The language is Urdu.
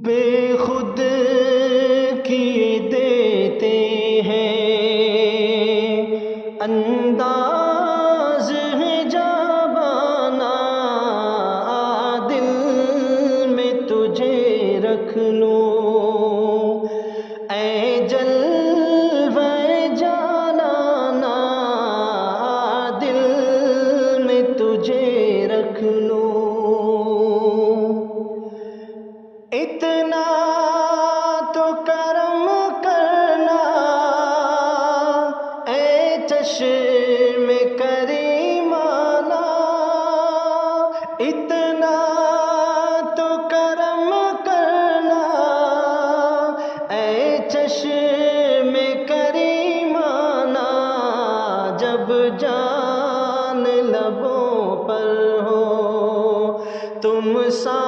بے خود کی دیتے ہیں انداز ہے جابانا، دل میں تجھے رکھ لوں اے جلوہ جانانا، دل میں تجھے رکھ لوں۔ اتنا تو کرم کرنا اے چشم کریمانہ، اتنا تو کرم کرنا اے چشم کریمانہ، جب جان لبوں پر ہو تم سا